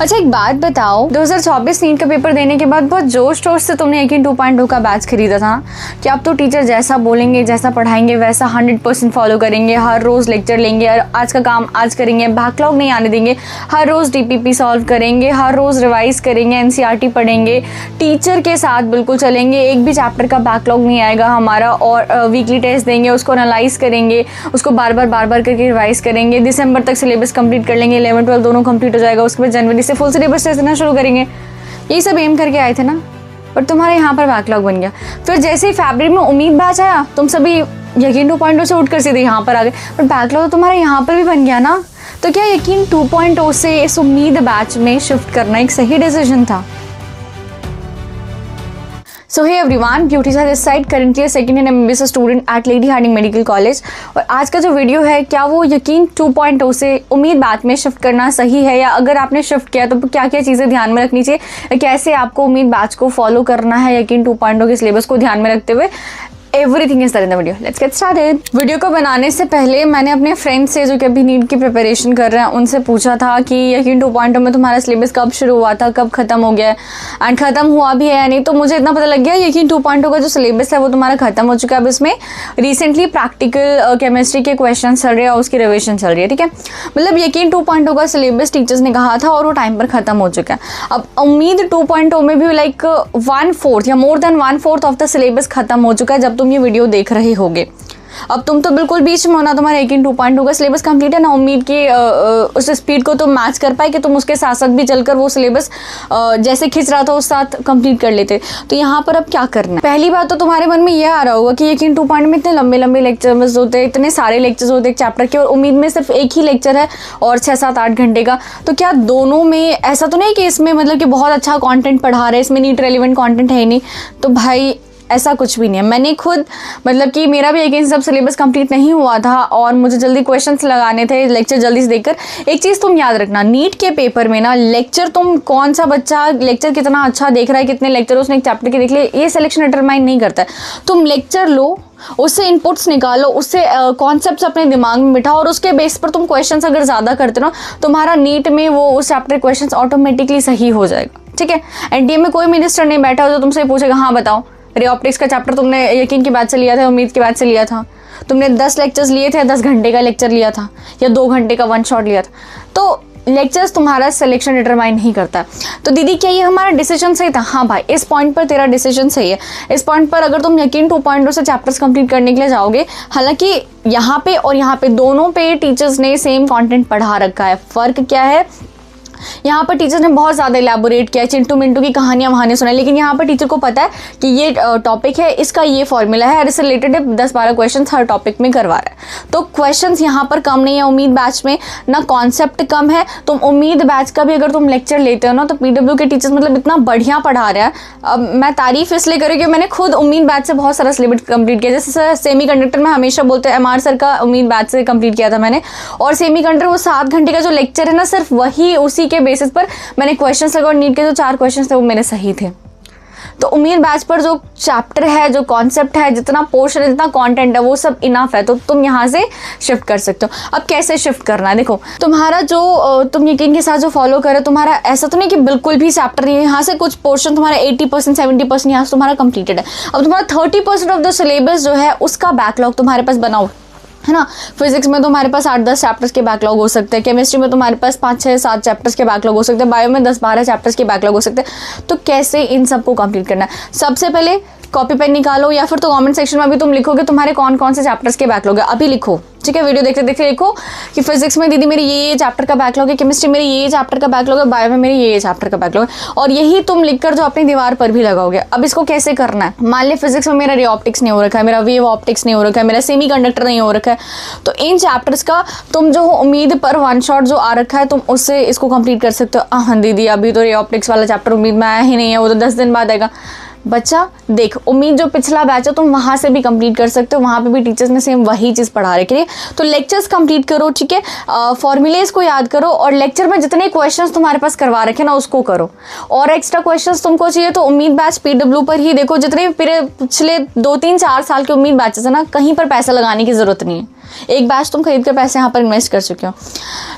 अच्छा एक बात बताओ, 2024 नीट का पेपर देने के बाद बहुत जोश तोश से तुमने यकीन 2.0 का बैच खरीदा था कि अब तो टीचर जैसा बोलेंगे, जैसा पढ़ाएंगे वैसा 100% फॉलो करेंगे, हर रोज़ लेक्चर लेंगे, आज का काम आज करेंगे, बैकलॉग नहीं आने देंगे, हर रोज़ DPP सॉल्व करेंगे, हर रोज़ रिवाइज करेंगे, NCERT पढ़ेंगे, टीचर के साथ बिल्कुल चलेंगे, एक भी चैप्टर का बैकलॉग नहीं आएगा हमारा, और वीकली टेस्ट देंगे, उसको एनालाइज करेंगे, उसको बार बार करके रिवाइज करेंगे, दिसंबर तक सिलेबस कंप्लीट कर लेंगे, 11 12 दोनों कंप्लीट हो जाएगा, उसके बाद जनवरी से फुल सिलेबस टेस्ट देना शुरू करेंगे। यही सब एम करके आए थे ना, पर तुम्हारे यहाँ पर बैकलॉग बन गया। फिर जैसे ही फरवरी में उम्मीद बैच आया, तुम सभी यकीन 2.0 से उठकर सीधे यहाँ पर आ गए, पर बैकलॉग तो तुम्हारे यहाँ पर भी बन गया ना। तो क्या यकीन 2.0 से इस उम्मीद बैच में शिफ्ट करना एक सही डिसीजन था? सो हे एवरीवन, ब्यूटी सा this side, currently second year MBBS student at Lady Hardinge Medical College. और आज का जो वीडियो है, क्या वो यकीन 2.0 से उम्मीद बैच में शिफ्ट करना सही है, या अगर आपने शिफ्ट किया तो क्या क्या चीज़ें ध्यान में रखनी चाहिए, कैसे आपको उम्मीद बैच को फॉलो करना है यकीन 2.0 के सिलेबस को ध्यान में रखते हुए। Everything is there in the video, let's get started. Video को बनाने से पहले मैंने अपने फ्रेंड्स से जो कि अभी नीट की प्रिपरेशन कर रहे हैं उनसे पूछा था कि यकीन 2.0 में तुम्हारा सिलेबस कब शुरू हुआ था, कब खत्म हो गया है, एंड खत्म हुआ भी है या नहीं। तो मुझे इतना पता लग गया यकीन 2.0 का जो सिलेबस है वो तुम्हारा खत्म हो चुका है। अब इसमें रिसेंटली प्रैक्टिकल केमिस्ट्री के क्वेश्चन चल रहे हैं और उसकी रिविजन चल रही है, ठीक है। मतलब यकीन 2.0 का सिलेबस टीचर्स ने कहा था और वो टाइम पर खत्म हो चुका है। अब उम्मीद 2.0 में भी लाइक 1/4 या more than 1/4 of the syllabus खत्म हो चुका है जब तुम ये वीडियो देख रहे होगे। अब तुम तो बिल्कुल बीच में हो ना, तुम्हारा यकीन 2.0 का सिलेबस कंप्लीट है ना, उम्मीद की उस स्पीड को तुम मैच कर पाए कि तुम उसके साथ साथ भी चलकर वो सिलेबस जैसे खिंच रहा था उस साथ कंप्लीट कर लेते। तो यहाँ पर अब क्या करना है? पहली बात तो तुम्हारे मन में यह आ रहा होगा कि यकीन 2.0 में इतने लंबे लंबे लेक्चर्स होते हैं, इतने सारे लेक्चर्स होते हैं एक चैप्टर के, और उम्मीद में सिर्फ एक ही लेक्चर है और 6 7 8 घंटे का। तो क्या दोनों में ऐसा तो नहीं कि इसमें मतलब कि बहुत अच्छा कॉन्टेंट पढ़ा रहे हैं, इसमें नीट रेलिवेंट कॉन्टेंट है ही नहीं? तो भाई ऐसा कुछ भी नहीं है। मैंने खुद मतलब कि मेरा भी यकीन सब सिलेबस कंप्लीट नहीं हुआ था और मुझे जल्दी क्वेश्चंस लगाने थे लेक्चर जल्दी से देखकर। एक चीज़ तुम याद रखना, नीट के पेपर में ना लेक्चर, तुम कौन सा बच्चा लेक्चर कितना अच्छा देख रहा है, कितने लेक्चर उसने एक चैप्टर के देख लिए, ये सिलेक्शन डिटरमाइन नहीं करता है। तुम लेक्चर लो, उससे इनपुट्स निकालो, उससे कॉन्सेप्ट्स अपने दिमाग में बिठाओ और उसके बेस पर तुम क्वेश्चंस अगर ज़्यादा करते हो तुम्हारा नीट में वो उस चैप्टर क्वेश्चंस ऑटोमेटिकली सही हो जाएगा, ठीक है। NTA में कोई मिनिस्टर नहीं बैठा हो जो तुमसे पूछेगा हाँ बताओ रे ऑप्टिक्स का चैप्टर तुमने यकीन की बात से लिया था, उम्मीद की बात से लिया था, तुमने 10 लेक्चर्स लिए थे, 10 घंटे का लेक्चर लिया था या 2 घंटे का 1 शॉट लिया था, तो लेक्चर्स तुम्हारा सिलेक्शन डिटरमाइन नहीं करता। तो दीदी क्या ये हमारा डिसीजन सही था? हाँ भाई, इस पॉइंट पर तेरा डिसीजन सही है। इस पॉइंट पर अगर तुम यकीन 2.0 से चैप्टर्स कंप्लीट करने के लिए जाओगे, हालांकि यहाँ पे और यहाँ पे दोनों पे टीचर्स ने सेम कंटेंट पढ़ा रखा है। फ़र्क क्या है, यहाँ पर टीचर ने बहुत ज़्यादा इलेबोरेट किया, चिंटू मिंटू की कहानियाँ वहानी सुनाई, लेकिन यहाँ पर टीचर को पता है कि ये टॉपिक है, इसका ये फॉर्मूला है और इससे रिलेटेड 10-12 क्वेश्चन हर टॉपिक में करवा रहा है। तो क्वेश्चंस यहाँ पर कम नहीं है उम्मीद बैच में, ना कॉन्सेप्ट कम है। तुम उम्मीद बैच का भी अगर तुम लेक्चर लेते हो ना तो PW के टीचर्स मतलब इतना बढ़िया पढ़ा रहा है। अब मैं तारीफ इसलिए करूँ कि मैंने खुद उम्मीद बैच से बहुत सारा सिलेबस कंप्लीट किया। जैसे सेमी कंडक्टर में हमेशा बोलते हैं MR सर का उम्मीद बैच से कंप्लीट किया था मैंने, और सेमी कंडक्टर वो 7 घंटे का जो लेक्चर है ना, सिर्फ वही उसी के बेसिस पर मैंने क्वेश्चंस लगा और नीट के जो 4 क्वेश्चंस थे वो मेरे सही थे। तो उम्मीद बैच पर जो चैप्टर है, जो कॉन्सेप्ट है, जितना पोर्शन है, जितना कंटेंट है, वो सब इनफ है। तो तुम यहाँ से शिफ्ट कर सकते हो। अब कैसे शिफ्ट करना है, देखो तुम्हारा जो तुम यकीन के साथ जो फॉलो करो, तुम्हारा ऐसा तो नहीं कि बिल्कुल भी चैप्टर नहीं है। यहाँ से कुछ पोर्शन तुम्हारा 80% 70% यहाँ से तुम्हारा कंप्लीटेड है। अब तुम्हारा 30% ऑफ द सिलेबस जो है उसका बैकलॉग तुम्हारे पास बनाओ, है ना। फिजिक्स में तुम्हारे पास 8-10 चैप्टर्स के बैकलॉग हो सकते हैं, केमिस्ट्री में तुम्हारे पास 5-6-7 चैप्टर्स के बैकलॉग हो सकते हैं, बायो में 10-12 चैप्टर्स के बैकलॉग हो सकते हैं। तो कैसे इन सबको कंप्लीट करना है? सबसे पहले कॉपी पेन निकालो, या फिर तो कमेंट सेक्शन में भी तुम लिखोगे तुम्हारे कौन कौन से चैप्टर्स के बैकलॉग है, अभी लिखो, ठीक है। वीडियो देखते देखते लिखो कि फिजिक्स में दीदी मेरी ये चैप्टर का बैकलॉग है, केमिस्ट्री मेरी ये चैप्टर का बैकलॉग है, बायो में मेरी ये चैप्टर का बैकलॉग है, और यही तुम लिखकर जो अपनी दीवार पर भी लगाओगे। अब इसको कैसे करना है? मान ली फिजिक्स में मेरा रे ऑप्टिक्स नहीं हो रखा है, मेरा वेव ऑप्टिक्स नहीं हो रखा है, मेरा सेमी कंडक्टर नहीं हो रखा है, तो इन चैप्टर्स का तुम जो उम्मीद पर 1 शॉट जो आ रखा है तुम उससे इसको कंप्लीट कर सकते हो। हाँ दीदी अभी तो रे ऑप्टिक्स वाला चैप्टर उम्मीद में आया ही नहीं है, वो तो 10 दिन बाद आएगा। बच्चा देख, उम्मीद जो पिछला बैच है तुम वहाँ से भी कंप्लीट कर सकते हो, वहाँ पे भी टीचर्स ने सेम वही चीज़ पढ़ा रखी है। तो लेक्चर्स कंप्लीट करो, ठीक है, फॉर्मूलेज को याद करो, और लेक्चर में जितने क्वेश्चंस तुम्हारे पास करवा रखे ना उसको करो। और एक्स्ट्रा क्वेश्चंस तुमको चाहिए तो उम्मीद बैच PW पर ही देखो। जितने पिछले 2-3-4 साल के उम्मीद बैचेस है ना, कहीं पर पैसा लगाने की ज़रूरत नहीं है। एक बैच तुम खरीद कर पैसे यहाँ पर इन्वेस्ट कर चुके हो।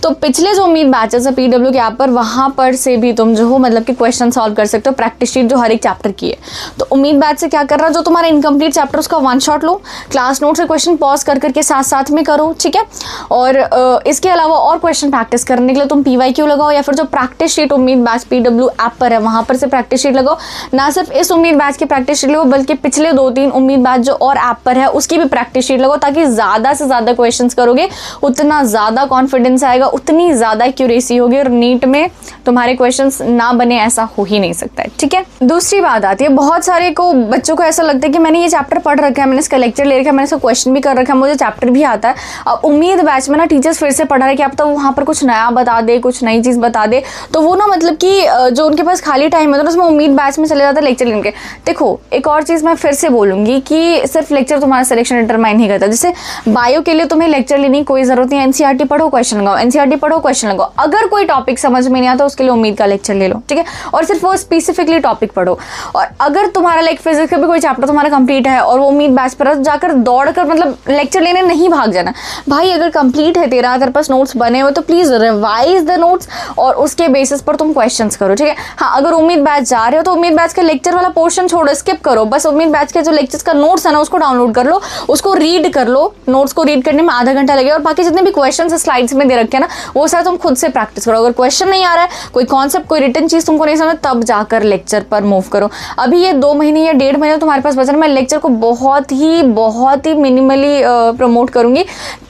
तो पिछले जो उम्मीद बैचेस है PW के ऐप पर, वहाँ पर से भी तुम जो हो मतलब कि क्वेश्चन सॉल्व कर सकते हो, प्रैक्टिस शीट जो हर एक चैप्टर की है। तो उम्मीद बैच से क्या कर रहा, जो तुम्हारा इनकम्प्लीट चैप्टर उसका वन शॉट लो, क्लास नोट से क्वेश्चन पॉज कर करके साथ साथ में करो, ठीक है। और इसके अलावा और क्वेश्चन प्रैक्टिस करने के लिए तुम PYQ लगाओ, या फिर जो प्रैक्टिस शीट उम्मीद बैच PW ऐप पर है वहाँ पर से प्रैक्टिस शीट लगाओ। ना सिर्फ इस उम्मीद बैच की प्रैक्टिस शीट लगाओ, बल्कि पिछले 2-3 उम्मीद बैच जो और ऐप पर है उसकी भी प्रैक्टिस शीट लगाओ, ताकि ज़्यादा से ज़्यादा क्वेश्चंस करोगे उतना ज़्यादा कॉन्फिडेंस आएगा, उतनी ज़्यादा एक्यूरेसी होगी, और नीट में तुम्हारे क्वेश्चंस ना बने ऐसा हो ही नहीं सकता है, ठीक है। दूसरी बात आती है, बहुत सारे बच्चों को ऐसा लगता है कि मैंने ये चैप्टर पढ़ रखा है, मैंने इसका लेक्चर ले रखा है, मैंने इसका क्वेश्चन भी कर रखा है, मुझे चैप्टर भी आता है। अब उम्मीद बैच में ना टीचर्स फिर से पढ़ा रहे कि अब तो वहाँ पर कुछ नया बता दे, कुछ नई चीज़ बता दे, तो वो ना मतलब कि जो उनके पास खाली टाइम है तो उसमें उम्मीद बैच में चले जाता है लेक्चर लेने के। देखो एक और चीज़ मैं फिर से बोलूँगी कि सिर्फ लेक्चर तुम्हारा सिलेक्शन डिटरमाइन नहीं करता। जैसे बायो के लिए तुम्हें लेक्चर लेने की कोई ज़रूरत नहीं है, NCERT पढ़ो क्वेश्चन लगाओ, NCERT पढ़ो क्वेश्चन लगाओ। अगर कोई टॉपिक समझ में नहीं आता उसके लिए उम्मीद का लेक्चर ले लो, ठीक है, और सिर्फ वो स्पेसिफिकली टॉपिक पढ़ो। और अगर तुम्हारा लाइक फिजिक्स का भी कोई चैप्टर तुम्हारा कंप्लीट है और वो उम्मीद बैच पर जाकर दौड़ कर मतलब लेक्चर लेने नहीं भाग जाना भाई। अगर कंप्लीट है तेरा, तेरे पास नोट्स बने हुए तो प्लीज़ रिवाइज द नोट्स और उसके बेसिस पर तुम क्वेश्चंस करो, ठीक है। हाँ, अगर उम्मीद बैच जा रहे हो तो उम्मीद बैच का लेक्चर वाला पोर्शन छोड़ो, स्किप करो, बस उम्मीद बैच के जो लेक्चर्स का नोट्स है ना उसको डाउनलोड कर लो, उसको रीड कर लो। नोट्स को रीड करने में आधा घंटा लगेगा, और बाकी जितने भी क्वेश्चन स्लाइड्स में दे रखे हैं ना वो सारा तुम खुद से प्रैक्टिस करो। अगर क्वेश्चन नहीं आ रहा है, कोई कॉन्सेप्ट, कोई रिटन चीज़ तुमको नहीं समझ, तब जाकर लेक्चर पर मूव करो। अभी ये 2 महीने या 1.5 महीने तुम्हारे पास बचा, मैं लेक्चर को बहुत ही मिनिमली प्रमोट करूँगी,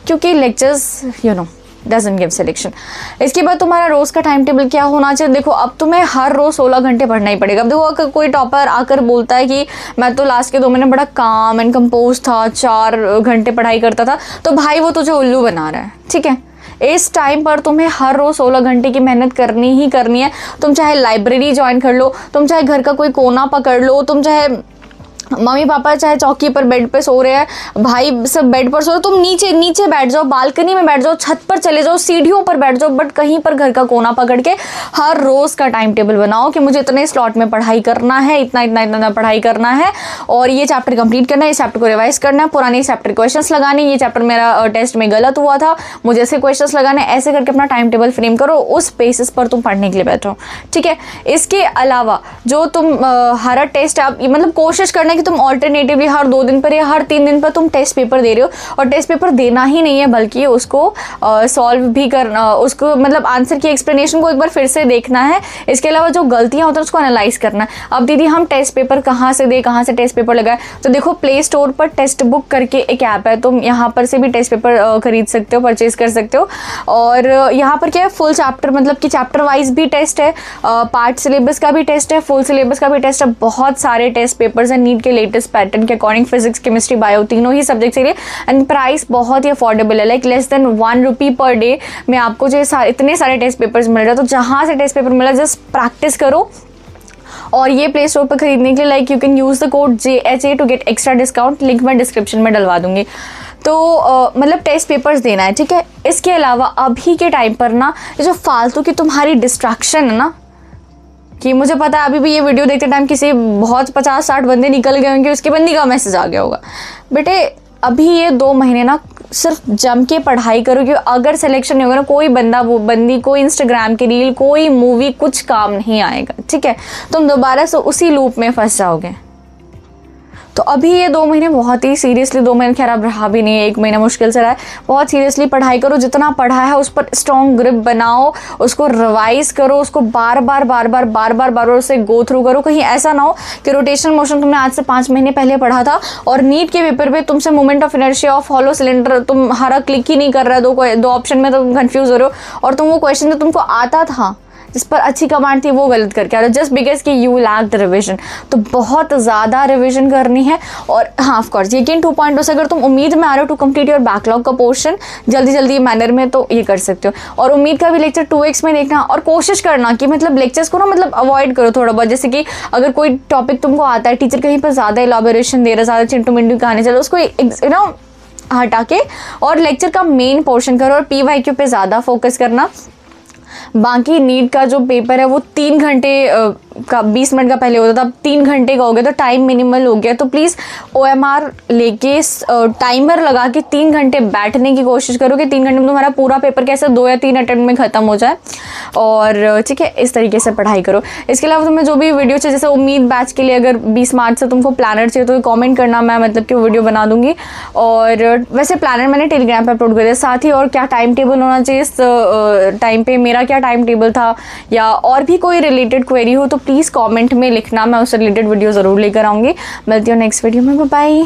क्योंकि लेक्चर्स डजंट गिव सिलेक्शन। इसके बाद तुम्हारा रोज़ का टाइम टेबल क्या होना चाहिए। देखो अब तुम्हें हर रोज़ 16 घंटे पढ़ना ही पड़ेगा। अब देखो अगर कोई टॉपर आकर बोलता है कि मैं तो लास्ट के 2 महीने बड़ा काम एंड कंपोज था, 4 घंटे पढ़ाई करता था, तो भाई वो तुझे उल्लू बना रहा है, ठीक है। इस टाइम पर तुम्हें हर रोज़ 16 घंटे की मेहनत करनी ही करनी है। तुम चाहे लाइब्रेरी ज्वाइन कर लो, तुम चाहे घर का कोई कोना पकड़ लो, तुम चाहे मम्मी पापा चाहे चौकी पर बेड पे सो रहे हैं, भाई सब बेड पर सो रहे, तुम नीचे बैठ जाओ, बालकनी में बैठ जाओ, छत पर चले जाओ, सीढ़ियों पर बैठ जाओ, बट कहीं पर घर का कोना पकड़ के हर रोज़ का टाइम टेबल बनाओ कि मुझे इतने स्लॉट में पढ़ाई करना है, इतना पढ़ाई करना है, और ये चैप्टर कंप्लीट करना है, इस चैप्टर को रिवाइज करना है, पुराने चैप्टर क्वेश्चंस लगाने, ये चैप्टर मेरा टेस्ट में गलत हुआ था, मुझे ऐसे क्वेश्चंस लगाने, ऐसे करके अपना टाइम टेबल फ्रेम करो, उस बेसिस पर तुम पढ़ने के लिए बैठो, ठीक है। इसके अलावा जो तुम हर टेस्ट आप मतलब कोशिश करना कि तुम ऑल्टरनेटिवली हर 2 दिन पर या हर 3 दिन पर तुम टेस्ट पेपर दे रहे हो, और टेस्ट पेपर देना ही नहीं है बल्कि उसको सॉल्व भी करना, उसको मतलब आंसर की एक्सप्लेनेशन को एक बार फिर से देखना है। इसके अलावा जो गलतियां होती हैं उसको एनालाइज करना है। अब दीदी हम टेस्ट पेपर कहाँ से दे, कहाँ से टेस्ट पेपर लगाए, तो देखो प्ले स्टोर पर टेस्ट बुक करके एक ऐप है, तुम यहाँ पर से भी टेस्ट पेपर खरीद सकते हो, परचेज कर सकते हो। और यहाँ पर क्या है, फुल चैप्टर मतलब कि चैप्टर वाइज भी टेस्ट है, पार्ट सिलेबस का भी टेस्ट है, फुल सिलेबस का भी टेस्ट है, बहुत सारे टेस्ट पेपर्स हैं नीट के लेटेस्ट पैटर्न के अकॉर्डिंग, फिजिक्स केमिस्ट्री बायो तीनों ही सब्जेक्ट के लिए। एंड प्राइस बहुत ही अफोर्डेबल है, लाइक लेस देन 1 रुपी पर डे में आपको जो इतने सारे टेस्ट पेपर्स मिल रहे हैं। तो जहाँ से टेस्ट पेपर मिला जस्ट प्रैक्टिस करो। और ये प्ले स्टोर पर खरीदने के लिए like you can use the code JHA to get extra discount, link मैं डिस्क्रिप्शन में डलवा दूंगी। तो मतलब टेस्ट पेपर्स देना है, ठीक है। इसके अलावा अभी के टाइम पर ना ये जो फालतू की तुम्हारी डिस्ट्रैक्शन है ना, कि मुझे पता है अभी भी ये वीडियो देखते टाइम किसी बहुत 50-60 बंदे निकल गए होंगे, उसके बंदी का मैसेज आ गया होगा। बेटे अभी ये 2 महीने ना सिर्फ जम के पढ़ाई करो, कि अगर सिलेक्शन नहीं होगा ना कोई बंदा वो बंदी, कोई इंस्टाग्राम की रील, कोई मूवी कुछ काम नहीं आएगा, ठीक है। तुम दोबारा से उसी लूप में फंस जाओगे। तो अभी ये 2 महीने बहुत ही सीरियसली, 2 महीने खैर अब रहा भी नहीं है, 1 महीना मुश्किल से रहा है, बहुत सीरियसली पढ़ाई करो। जितना पढ़ा है उस पर स्ट्रॉन्ग ग्रिप बनाओ, उसको रिवाइज करो, उसको बार बार उसे गो थ्रू करो। कहीं ऐसा ना हो कि रोटेशनल मोशन तुमने आज से 5 महीने पहले पढ़ा था और नीट के पेपर पे तुमसे moment of inertia of hollow cylinder तुम्हारा क्लिक ही नहीं कर रहा है, 2 ऑप्शन में तुम कंफ्यूज हो रहे हो, और तुम वो क्वेश्चन जो तुमको आता था जिस पर अच्छी कमांड थी वो गलत करके आ रहे हो, जस्ट बिकॉज कि यू लैक द रिविजन। तो बहुत ज़्यादा रिविजन करनी है। और हाँ ऑफ कोर्स यकीन 2.0 से अगर तुम उम्मीद में आ रहे हो टू कंप्लीट योर बैकलॉग का पोर्शन जल्दी मैनर में, तो ये कर सकते हो। और उम्मीद का भी लेक्चर 2x में देखना, और कोशिश करना कि मतलब लेक्चर्स को ना मतलब अवॉइड करो थोड़ा बहुत। जैसे कि अगर कोई टॉपिक तुमको आता है, टीचर कहीं पर ज़्यादा एलॉबोरेशन दे रहा है, ज़्यादा चिंटू मिंटू कहानी चलो, उसको हटा के और लेक्चर का मेन पोर्शन करो, और PYQ पे ज़्यादा फोकस करना। बाकी नीट का जो पेपर है वो 3 घंटे का 20 मिनट का पहले होता था, अब 3 घंटे का हो गया, तो टाइम मिनिमल हो गया। तो प्लीज़ OMR लेके टाइमर लगा के 3 घंटे बैठने की कोशिश करो कि 3 घंटे में तुम्हारा पूरा पेपर कैसे 2 या 3 अटेम्प्ट में ख़त्म हो जाए। और ठीक है, इस तरीके से पढ़ाई करो। इसके अलावा तुम्हें जो भी वीडियो चाहिए, जैसे उम्मीद बैच के लिए अगर 20 मार्च से तुमको प्लानर चाहिए तो कमेंट करना, मैं मतलब कि वीडियो बना दूंगी। और वैसे प्लानर मैंने टेलीग्राम पे अपलोड कर दिया। साथ ही और क्या टाइम टेबल होना चाहिए इस टाइम पे, मेरा क्या टाइम टेबल था, या और भी कोई रिलेटेड क्वेरी हो तो प्लीज़ कमेंट में लिखना, मैं उससे रिलेटेड वीडियो ज़रूर लेकर आऊँगी। मिलती हूँ नेक्स्ट वीडियो में, बाय।